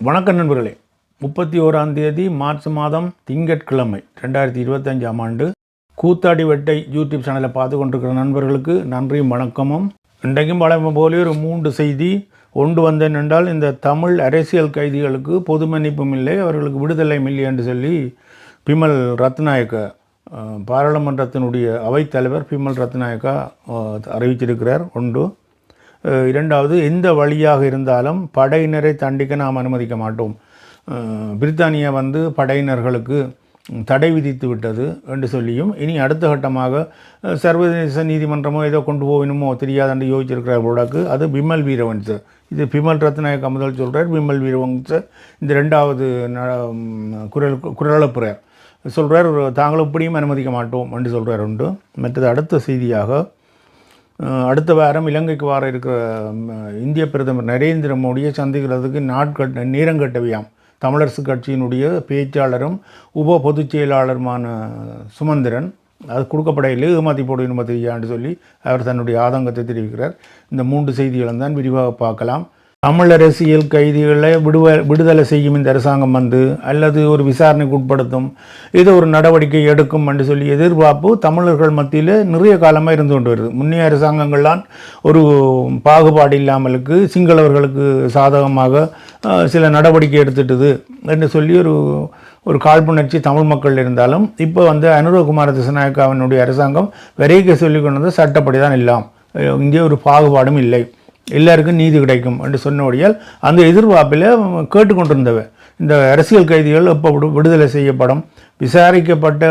வணக்கம் நண்பர்களே. 31ஆம் தேதி மார்ச் மாதம் திங்கட்கிழமை 2025ஆம் ஆண்டு கூத்தாடி வெட்டை யூடியூப் சேனலை பார்த்து கொண்டிருக்கிற நண்பர்களுக்கு நன்றியும் வணக்கமும். இன்றைக்கும் வழக்கம் போல ஒரு 3 செய்தி ஒன்று வந்தேன் என்றால், இந்த தமிழ் அரசியல் கைதிகளுக்கு பொது மன்னிப்பும் இல்லை, அவர்களுக்கு விடுதலையும் இல்லை என்று சொல்லி பிமல் ரத்நாயக்க பாராளுமன்றத்தினுடைய அவைத்தலைவர் பிமல் ரத்நாயக்கா அறிவிச்சிருக்கிறார். ஒன்று. இரண்டாவது, எந்த வழியாக இருந்தாலும் படையினரை தண்டிக்க நாம் அனுமதிக்க மாட்டோம். பிரித்தானியா படையினர்களுக்கு தடை விதித்து விட்டது என்று சொல்லியும், இனி அடுத்த கட்டமாக சர்வதேச நீதிமன்றமோ ஏதோ கொண்டு போகணுமோ தெரியாதுன்னு யோசிச்சிருக்கிறார் போடாக்கு. அது பிமல் வீரவன்ச. இது பிமல் ரத்நாயக்கா முதல் சொல்கிறார், பிமல் வீரவன்ச இந்த ரெண்டாவது குரலப்புறார் சொல்கிறார், தாங்களும் இப்படியும் அனுமதிக்க மாட்டோம் என்று சொல்கிறார் உண்டு. மற்றது அடுத்த செய்தியாக, அடுத்த வாரம் இலங்கைக்கு வர இருக்கிற இந்திய பிரதமர் நரேந்திர மோடியை சந்திக்கிறதுக்கு நேரங்கட்டவையாம் தமிழரசு கட்சியினுடைய பேச்சாளரும் உப பொதுச் செயலாளருமான சுமந்திரன். அது கொடுக்கப்படையிலே ஏமாற்றி போடுன்னு தெரியான்னு சொல்லி அவர் தன்னுடைய ஆதங்கத்தை தெரிவிக்கிறார். இந்த 3 செய்திகளும் தான் விரிவாக பார்க்கலாம். தமிழ் அரசியல் கைதிகளை விடுதலை செய்யும் இந்த அரசாங்கம் அல்லது ஒரு விசாரணைக்கு உட்படுத்தும், ஏதோ ஒரு நடவடிக்கை எடுக்கும் என்று சொல்லி எதிர்பார்ப்பு தமிழர்கள் மத்தியில் நிறைய காலமாக இருந்து கொண்டு வருது. முன்னைய அரசாங்கங்கள்லாம் ஒரு பாகுபாடு இல்லாமலுக்கு சிங்களவர்களுக்கு சாதகமாக சில நடவடிக்கை எடுத்துட்டுது என்று சொல்லி ஒரு காழ்ப்புணர்ச்சி தமிழ் மக்கள் இருந்தாலும், இப்போ அனுரகுமார திசாநாயக்காவினுடைய அரசாங்கம் வரைக்க சொல்லி கொண்டு வந்து சட்டப்படி தான் இல்லாம், இங்கே ஒரு பாகுபாடும் இல்லை, எல்லாருக்கும் நீதி கிடைக்கும் என்று சொன்னபடியால் அந்த எதிர்பார்ப்பில் கேட்டுக்கொண்டிருந்தவ இந்த அரசியல் கைதிகள் எப்போ விடுதலை செய்யப்படும். விசாரிக்கப்பட்ட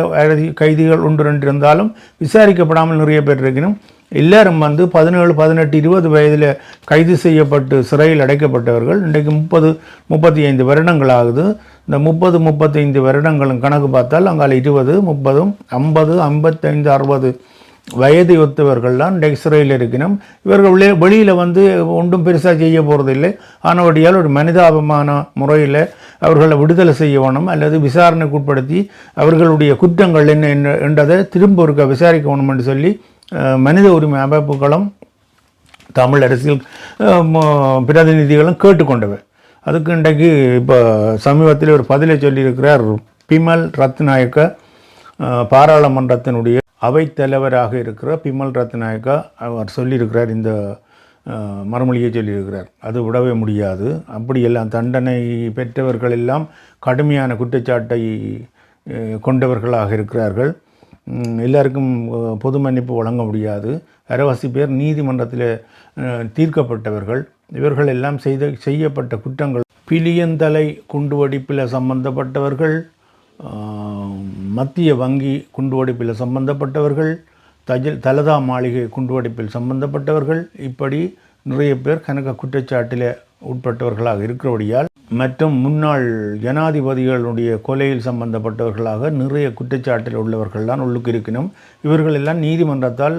கைதிகள் 1-2 இருந்தாலும் விசாரிக்கப்படாமல் நிறைய பேர் இருக்கணும். எல்லாரும் 17, 18, 20 வயதில் கைது செய்யப்பட்டு சிறையில் அடைக்கப்பட்டவர்கள் இன்றைக்கு 30-35 வருடங்கள் ஆகுது. இந்த 30-35 வருடங்களும் கணக்கு பார்த்தால் அங்கால 20, 30, 50, 55, 60 வயது ஒத்தவர்கள்லாம் இன்றைக்கு சிறையில் இருக்கணும். இவர்கள் வெளியில் ஒன்றும் பெருசாக செய்ய போகிறதில்லை. ஆனபடியால் ஒரு மனிதாபமான முறையில் அவர்களை விடுதலை செய்ய வேணும், அல்லது விசாரணைக்கு உட்படுத்தி அவர்களுடைய குற்றங்கள் என்ன என்றதை திரும்ப ஒருக்க விசாரிக்க வேணும் என்று சொல்லி மனித உரிமை அமைப்புகளும் தமிழ் அரசியல் பிரதிநிதிகளும் கேட்டுக்கொண்டவை. அதுக்கு இன்றைக்கு இப்போ சமீபத்தில் ஒரு பதிலை சொல்லியிருக்கிறார் பிமல் ரத்நாயக்க, பாராளுமன்றத்தினுடைய அவைத்தலைவராக இருக்கிற பிமல் ரத்நாயக்கா. அவர் சொல்லியிருக்கிறார், இந்த மறுமொழியை சொல்லியிருக்கிறார், அது விடவே முடியாது. அப்படியெல்லாம் தண்டனை பெற்றவர்கள் எல்லாம் கடுமையான குற்றச்சாட்டை கொண்டவர்களாக இருக்கிறார்கள். எல்லாருக்கும் பொது மன்னிப்பு வழங்க முடியாது. அரைவாசி பேர் நீதிமன்றத்தில் தீர்க்கப்பட்டவர்கள். இவர்கள் எல்லாம் செய்யப்பட்ட குற்றங்கள், பிலியந்தலை குண்டுவெடிப்பில் சம்பந்தப்பட்டவர்கள், மத்திய வங்கி குண்டுவெடிப்பில் சம்பந்தப்பட்டவர்கள், தலதா மாளிகை குண்டுவெடிப்பில் சம்பந்தப்பட்டவர்கள், இப்படி நிறைய பேர் கணக்க குற்றச்சாட்டில் உட்பட்டவர்களாக இருக்கிறபடியால், மற்றும் முன்னாள் ஜனாதிபதிகளுடைய கொலையில் சம்பந்தப்பட்டவர்களாக நிறைய குற்றச்சாட்டில் உள்ளவர்கள் தான் உள்ளுக்கு இருக்கணும். இவர்கள் எல்லாம் நீதிமன்றத்தால்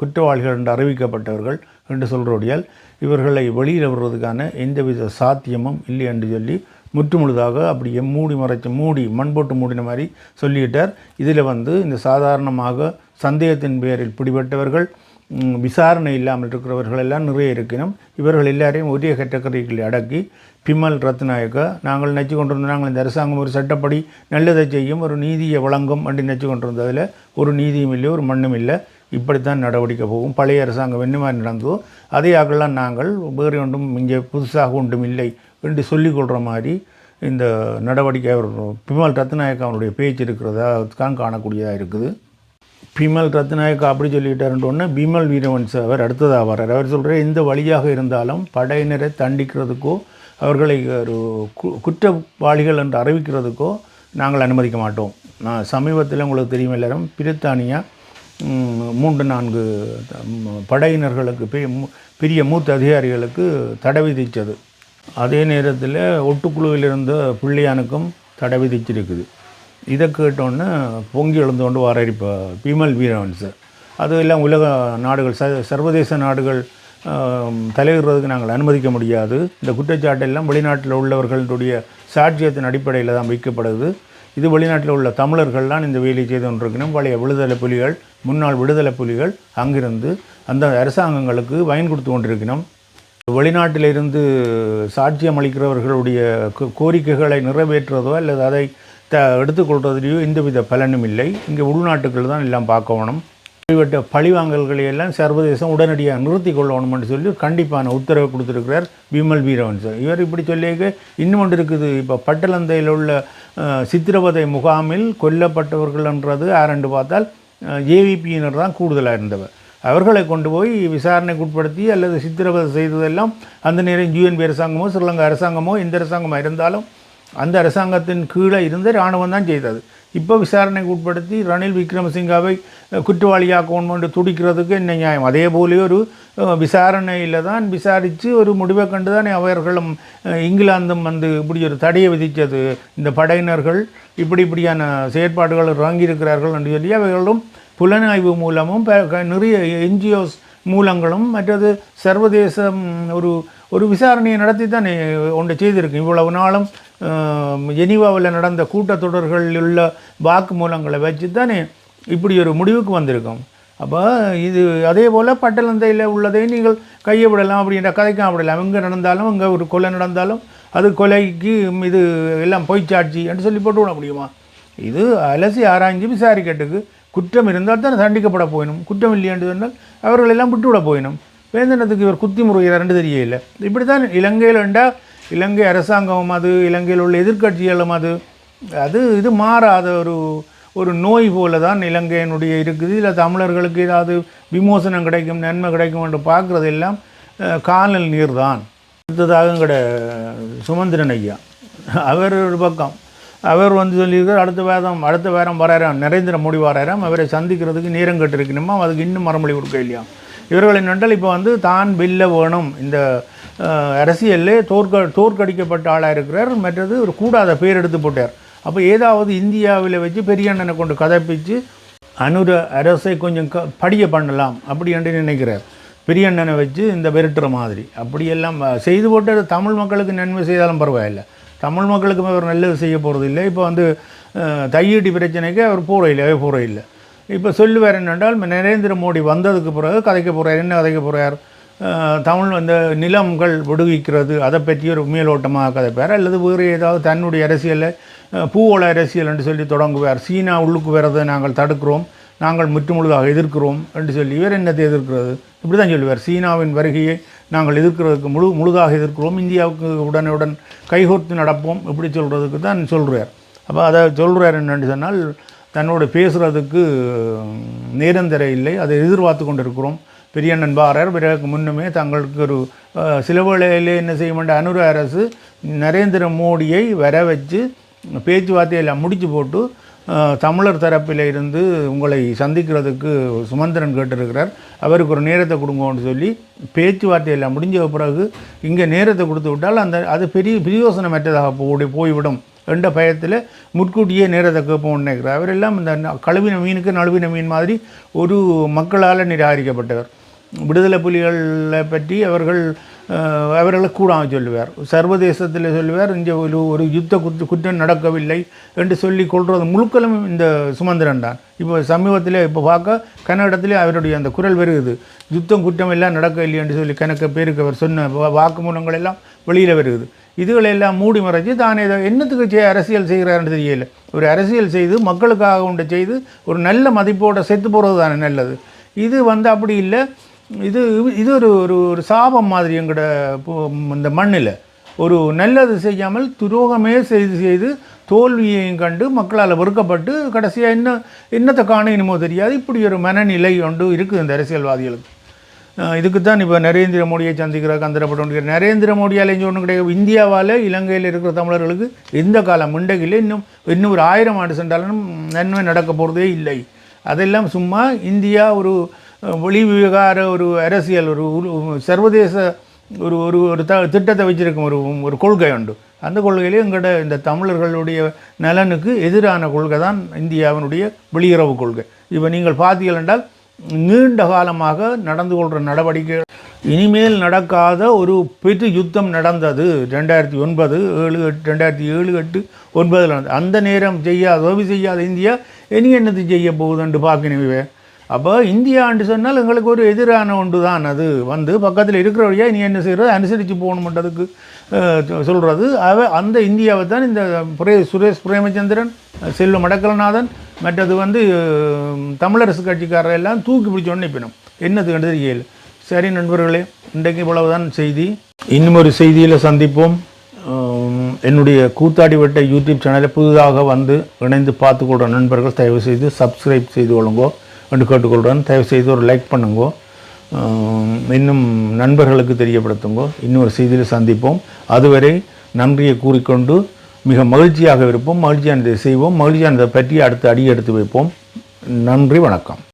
குற்றவாளிகள் என்று அறிவிக்கப்பட்டவர்கள் என்று சொல்கிறபடியால் இவர்களை வெளியில் விடுறதுக்கான எந்தவித சாத்தியமும் இல்லை என்று சொல்லி முற்றுமுழுதாக அப்படியே மூடி மண் போட்டு மூடின மாதிரி சொல்லிட்டார். இதில் இந்த சாதாரணமாக சந்தேகத்தின் பேரில் பிடிபட்டவர்கள், விசாரணை இல்லாமல் இருக்கிறவர்கள் எல்லாம் நிறைய இருக்கணும். இவர்கள் எல்லாரையும் ஒரே கேட்டகரிகளில் அடக்கி பிமல் ரத்நாயக்கா, நாங்கள் நினச்சி கொண்டிருந்தோம், நாங்கள் இந்த அரசாங்கம் ஒரு சட்டப்படி நல்லதை செய்யும், ஒரு நீதியை வழங்கும் என்று நினச்சி கொண்டிருந்ததில் ஒரு நீதியும் இல்லை, ஒரு மண்ணும் இல்லை. இப்படித்தான் நடவடிக்கை போகும். பழைய அரசாங்கம் என்ன மாதிரி நடந்ததோ அதே ஆக்கெல்லாம் நாங்கள் வேறு ஒன்றும் இங்கே புதுசாக ஒன்றும் இல்லை என்று சொல்லிக்கொள்கிற மாதிரி இந்த நடவடிக்கை அவர் பிமல் ரத்நாயக்கா அவனுடைய பேச்சு இருக்கிறதா காணக்கூடியதாக இருக்குது. பிமல் ரத்நாயக்கா அப்படி சொல்லிட்டாருன்றோன்னே பிமல் வீரவன்ச அவர் அடுத்ததாக வர்றார். அவர் சொல்கிற எந்த வழியாக இருந்தாலும் படையினரை தண்டிக்கிறதுக்கோ அவர்களை ஒரு குற்றவாளிகள் என்று அறிவிக்கிறதுக்கோ நாங்கள் அனுமதிக்க மாட்டோம். நான் சமீபத்தில் உங்களுக்கு தெரியும், எல்லாரும் பிரித்தானியா 3-4 படையினர்களுக்கு பெரிய மூத்த அதிகாரிகளுக்கு தடை விதித்தது. அதே நேரத்தில் ஒட்டுக்குழுவில் இருந்த பிள்ளையானுக்கும் தடை விதிச்சிருக்குது. இதை கேட்டோன்னே பொங்கி எழுந்தோண்டு வர இப்போ பிமல் வீரவன்ச அது எல்லாம் உலக நாடுகள் சர்வதேச நாடுகள் தலையிடுறதுக்கு நாங்கள் அனுமதிக்க முடியாது. இந்த குற்றச்சாட்டெல்லாம் வெளிநாட்டில் உள்ளவர்களுடைய சாட்சியத்தின் அடிப்படையில் தான் வைக்கப்படுது. இது வெளிநாட்டில் உள்ள தமிழர்கள்லாம் இந்த வேலையை செய்து கொண்டிருக்கணும். பழைய விடுதலை புலிகள், முன்னாள் விடுதலை புலிகள் அங்கிருந்து அந்த அரசாங்கங்களுக்கு பயன் கொடுத்து கொண்டிருக்கணும். வெளிநாட்டிலிருந்து சாட்சியம் அளிக்கிறவர்களுடைய கோரிக்கைகளை நிறைவேற்றுவதோ அல்லது அதை எடுத்துக்கொள்வதிலேயோ எந்தவித பலனும் இல்லை. இங்கே உள்நாட்டுகள் தான் எல்லாம் பார்க்கணும். இப்படிப்பட்ட பழிவாங்கல்களை எல்லாம் சர்வதேசம் உடனடியாக நிறுத்தி கொள்ளணும்னு சொல்லி கண்டிப்பான உத்தரவை கொடுத்துருக்கிறார் விமல் வீரவன்சன். இவர் இப்படி சொல்லியிருக்க இன்னும் ஒன்று இருக்குது. இப்போ பட்டலந்தையில் உள்ள சித்திரவதை முகாமில் கொல்லப்பட்டவர்கள்ன்றது யாரென்று பார்த்தால் ஏவிபியினர் தான் கூடுதலாக இருந்தவர். அவர்களை கொண்டு போய் விசாரணைக்கு உட்படுத்தி அல்லது சித்திரவதை செய்ததெல்லாம் அந்த நேரம் யூஎன்பி அரசாங்கமோ ஸ்ரீலங்கா அரசாங்கமோ எந்த அரசாங்கமாக இருந்தாலும் அந்த அரசாங்கத்தின் கீழே இருந்த இராணுவம் தான் செய்தது. இப்போ விசாரணைக்கு உட்படுத்தி ரணில் விக்ரமசிங்காவை குற்றவாளியாக்கணும் என்று துடிக்கிறதுக்கு என்ன நியாயம்? அதே போலே ஒரு விசாரணையில் தான் விசாரித்து ஒரு முடிவை கண்டு தானே அவர்களும் இங்கிலாந்தும் வந்து இப்படி ஒரு தடையை விதித்தது. இந்த படையினர்கள் இப்படியான செயற்பாடுகள் இறங்கியிருக்கிறார்கள் என்று சொல்லி அவைகளும் புலனாய்வு மூலமும் நிறைய என்ஜிஓஸ் மூலங்களும் மற்றது சர்வதேசம் ஒரு விசாரணையை நடத்தி தான் ஒன்றை செய்திருக்கு. இவ்வளவு நாளும் ஜெனீவாவில் நடந்த கூட்டத்தொடர்களில் உள்ள வாக்கு மூலங்களை வச்சு தானே இப்படி ஒரு முடிவுக்கு வந்திருக்கோம். அப்போ இது அதே போல் பட்டலந்தையில் உள்ளதை நீங்கள் கையை விடலாம் அப்படின்ற கதைக்காக விடலாம். எங்கே நடந்தாலும் இங்கே ஒரு கொலை நடந்தாலும் அது கொலைக்கு இது எல்லாம் பொய்ச்சாட்சி என்று சொல்லி போட்டு விட முடியுமா? இது அலசி ஆராய்ஞ்சு விசாரிக்கிறதுக்கு குற்றம் இருந்தால் தான் தண்டிக்கப்பட போயிடும். குற்றம் இல்லையென்று சொன்னால் அவர்களெல்லாம் விட்டுவிட போயிடும். வேந்தனத்துக்கு இவர் குத்தி முறையிறாருன்னு தெரியல. இப்படி தான் இலங்கையில் வேண்டால் இலங்கை அரசாங்கமும் அது இலங்கையில் உள்ள எதிர்கட்சிகளும் அது இது மாறாத ஒரு நோய் போல தான் இலங்கையினுடைய இருக்குது. இல்லை தமிழர்களுக்கு ஏதாவது விமோசனம் கிடைக்கும் நன்மை கிடைக்கும் என்று பார்க்குறது எல்லாம் காணல் நீர் தான். அடுத்ததாக எங்கட சுமந்திரன் ஐயா அவர் ஒரு பக்கம் அவர் வந்து சொல்லியிருக்கார் அடுத்த வாரம் வராராம் நரேந்திர மோடி வராராம். அவரை சந்திக்கிறதுக்கு நேரம் கட்டிருக்கணுமா, அதுக்கு இன்னும் மறுமொழி கொடுக்க இல்லையா. இவர்களை நண்டல் இப்போ வந்து தான் வெல்ல வேணும், இந்த அரசியல்லே தோற்கடிக்கப்பட்ட ஆளாக இருக்கிறார், மற்றது ஒரு கூடாத பேர் எடுத்து போட்டார். அப்போ ஏதாவது இந்தியாவில் வச்சு பெரிய அண்ணனை கொண்டு கதைப்பிச்சு அனுர அரசை கொஞ்சம் படிய பண்ணலாம் அப்படி என்று நினைக்கிறார். பெரிய அண்ணனை வச்சு இந்த விரட்டுற மாதிரி அப்படியெல்லாம் செய்து போட்டு தமிழ் மக்களுக்கு நன்மை செய்தாலும் பரவாயில்லை. தமிழ் மக்களுக்கு அவர் நல்லது செய்ய போகிறது இல்லை. இப்போ வந்து தையீட்டு பிரச்சனைக்கு அவர் போகிற இல்லை. இப்போ சொல்லுவார் என்னென்றால் நரேந்திர மோடி வந்ததுக்கு பிறகு கதைக்க போகிறார். என்ன கதைக்க போகிறார்? தமிழ் அந்த நிலங்கள் விடுவிக்கிறது அதை பற்றி ஒரு மேலோட்டமாக கதைப்பார். அல்லது வேறு ஏதாவது தன்னுடைய அரசியலை பூவோள அரசியல் என்று சொல்லி தொடங்குவார். சீனா உள்ளுக்கு வரதை நாங்கள் தடுக்கிறோம், நாங்கள் முற்றுமுழுதாக எதிர்க்கிறோம் என்று சொல்லி இவர் என்னத்தை எதிர்க்கிறது இப்படி தான் சொல்லுவார். சீனாவின் வருகையை நாங்கள் எதிர்க்கிறதுக்கு முழுதாக எதிர்க்கிறோம், இந்தியாவுக்கு உடனுடன் கைகோர்த்து நடப்போம் இப்படி சொல்கிறதுக்கு தான் சொல்கிறார். அப்போ அதை சொல்கிறார் என்னென்னு சொன்னால் தன்னோட பேசுகிறதுக்கு நேரந்தர இல்லை, அதை எதிர்பார்த்து கொண்டு இருக்கிறோம். பெரியண்ணன் பாரர் பிறகு முன்னுமே தங்களுக்கு ஒரு சில வேளையிலே என்ன செய்ய வேண்டிய அனுர அரசு நரேந்திர மோடியை வர வச்சு பேச்சுவார்த்தையெல்லாம் முடித்து போட்டு தமிழர் தரப்பில் இருந்து உங்களை சந்திக்கிறதுக்கு சுமந்திரன் கேட்டிருக்கிறார், அவருக்கு ஒரு நேரத்தை கொடுங்கன்னு சொல்லி பேச்சுவார்த்தையெல்லாம் முடிஞ்ச பிறகு இங்கே நேரத்தை கொடுத்து விட்டால் அது பெரிய பிரயோசனமற்றதாக போய்விடும் என்ற பயத்தில் முற்கூட்டியே நேரத்தை கேட்போம்னு நினைக்கிறார். அவரெல்லாம் இந்த கழுவின மீனுக்கு நழுவின மீன் மாதிரி ஒரு மக்களால் நிராகரிக்கப்பட்டவர். விடுதலை புலிகளை பற்றி அவர்களை கூடாமல் சொல்லுவார், சர்வதேசத்தில் சொல்லுவார் இங்கே ஒரு யுத்த குற்றம் நடக்கவில்லை என்று சொல்லி கொள்வது முழுக்களும் இந்த சுமந்திரன் தான். இப்போ சமீபத்தில் இப்போ பார்க்க கன்னடத்திலே அவருடைய அந்த குரல் வருகிறது, யுத்தம் குற்றம் எல்லாம் நடக்க இல்லை என்று சொல்லி கணக்க பேருக்கு அவர் சொன்ன வாக்குமூலங்கள் எல்லாம் வெளியில் வருகிறது. இதுகளெல்லாம் மூடி மறைச்சி தான் இதை என்னத்துக்கு அரசியல் செய்கிறாருன்னு தெரியல. ஒரு அரசியல் செய்து மக்களுக்காக ஒன்று செய்து ஒரு நல்ல மதிப்போடு செத்து போகிறது தானே நல்லது. இது வந்து அப்படி இல்லை. இது ஒரு சாபம் மாதிரி எங்களோட இந்த மண்ணில் ஒரு நல்லது செய்யாமல் துரோகமே செய்து தோல்வியையும் கண்டு மக்களால் வெறுக்கப்பட்டு கடைசியாக என்னத்தை காணணுமோ தெரியாது. இப்படி ஒரு மனநிலை ஒன்று இருக்குது இந்த அரசியல்வாதிகளுக்கு. இதுக்கு தான் இப்போ நரேந்திர மோடியை சந்திக்கிற கந்தரப்பட்டு நரேந்திர மோடியால் இங்கே ஒன்றும் கிடையாது. இந்தியாவால் இலங்கையில் இருக்கிற தமிழர்களுக்கு எந்த காலம் முண்டகில் இன்னும் ஒரு 1000 ஆண்டு சென்றாலும் நன்மை நடக்க போகிறதே இல்லை. அதெல்லாம் சும்மா இந்தியா ஒரு வெளி விவகார ஒரு அரசியல் ஒரு சர்வதேச ஒரு திட்டத்தை வச்சிருக்கும் ஒரு கொள்கை உண்டு. அந்த கொள்கையிலே எங்கள்ட இந்த தமிழர்களுடைய நலனுக்கு எதிரான கொள்கை தான் இந்தியாவினுடைய வெளியுறவு கொள்கை. இப்போ நீங்கள் பார்த்தீர்கள் என்றால் நீண்ட காலமாக நடந்து கொள்கிற நடவடிக்கை இனிமேல் நடக்காத ஒரு பெரு யுத்தம் நடந்தது 2009, 2007, 8, 9 அந்த நேரம் உதவி செய்யாத இந்தியா இனி என்னது செய்ய போகுதுன்னு பார்க்கணுமே. அப்போ இந்தியான்னு சொன்னால் எங்களுக்கு ஒரு எதிரான ஒன்று தான். அது வந்து பக்கத்தில் இருக்கிறவரையா நீ என்ன செய்கிறது அனுசரித்து போகணுன்றதுக்கு சொல்கிறது. அந்த இந்தியாவை தான் இந்த சுரேஷ் பிரேமச்சந்திரன், செல்வம் அடக்கலநாதன், மற்றது வந்து தமிழரசு கட்சிக்காரர் எல்லாம் தூக்கி பிடிச்சோன்னு நிற்பினோம். என்னது கண்டு தெரியல. சரி நண்பர்களே, இன்றைக்கு இவ்வளவுதான் செய்தி. இன்னும் ஒரு செய்தியில் சந்திப்போம். என்னுடைய கூத்தாடி வட்ட யூடியூப் சேனலை புதிதாக வந்து இணைந்து பார்த்துக்கொள்கிற நண்பர்கள் தயவு செய்து சப்ஸ்கிரைப் செய்து கொள்ளுங்கோ என்று கேட்டுக்கொள்கிறேன். தயவு செய்து ஒரு லைக் பண்ணுங்கோ, இன்னும் நண்பர்களுக்கு தெரியப்படுத்துங்கோ. இன்னொரு செய்தியில் சந்திப்போம். அதுவரை நன்றியை கூறிக்கொண்டு மிக மகிழ்ச்சியாக இருப்போம். மகிழ்ச்சியானதை செய்வோம். மகிழ்ச்சியானதை பற்றி அடுத்து அடி எடுத்து வைப்போம். நன்றி, வணக்கம்.